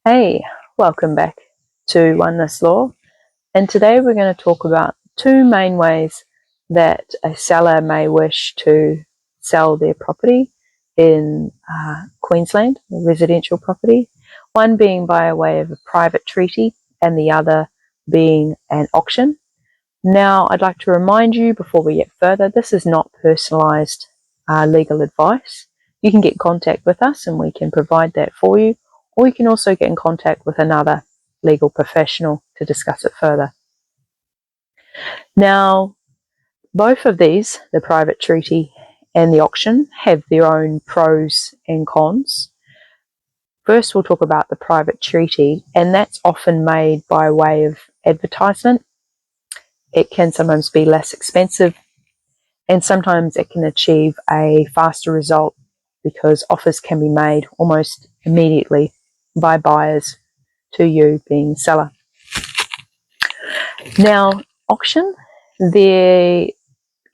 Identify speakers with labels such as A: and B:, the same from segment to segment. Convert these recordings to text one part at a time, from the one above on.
A: Hey, welcome back to Oneness Law, and today we're going to talk about two main ways that a seller may wish to sell their property in Queensland, a residential property, one being by way of a private treaty and the other being an auction. Now, I'd like to remind you before we get further, this is not personalised legal advice. You can get in contact with us and we can provide that for you, or you can also get in contact with another legal professional to discuss it further. Now, both of these, the private treaty and the auction, have their own pros and cons. First, we'll talk about the private treaty, and that's often made by way of advertisement. It can sometimes be less expensive, and sometimes it can achieve a faster result because offers can be made almost immediately by buyers to you being the seller. Now, auction, they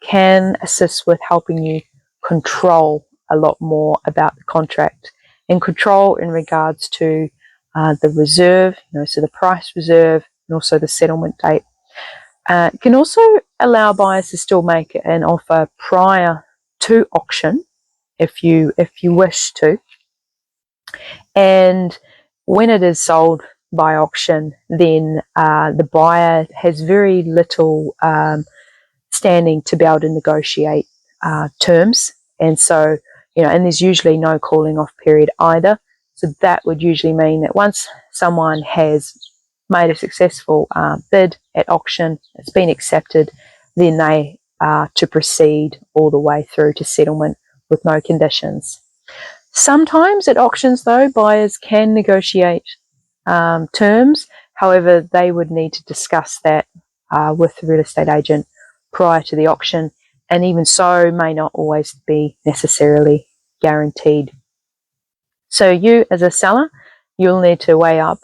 A: can assist with helping you control a lot more about the contract, and control in regards to the reserve, so the price reserve and also the settlement date. Can also allow buyers to still make an offer prior to auction if you wish to. And when it is sold by auction, then the buyer has very little standing to be able to negotiate terms. And so, and there's usually no calling off period either. So that would usually mean that once someone has made a successful bid at auction, it's been accepted, then they are to proceed all the way through to settlement with no conditions. Sometimes at auctions, though, buyers can negotiate terms. However, they would need to discuss that with the real estate agent prior to the auction, and even so may not always be necessarily guaranteed. So you as a seller, you'll need to weigh up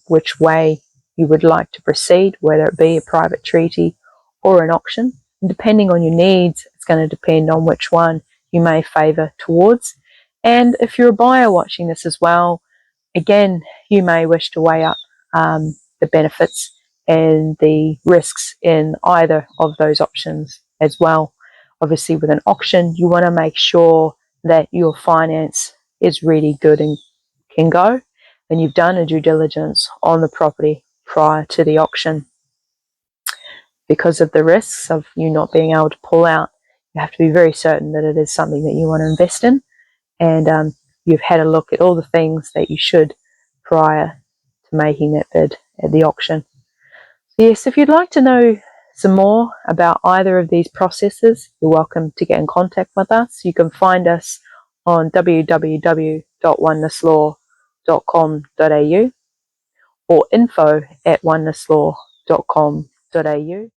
A: which way you would like to proceed, whether it be a private treaty or an auction. And depending on your needs, it's going to depend on which one you may favour towards. And if you're a buyer watching this as well, again, you may wish to weigh up the benefits and the risks in either of those options as well. Obviously, with an auction, you want to make sure that your finance is really good and can go, and you've done a due diligence on the property prior to the auction. Because of the risks of you not being able to pull out, you have to be very certain that it is something that you want to invest in, and you've had a look at all the things that you should prior to making that bid at the auction. So yes, if you'd like to know some more about either of these processes, you're welcome to get in contact with us. You can find us on www.onennesslaw.com.au or info@onennesslaw.com.au.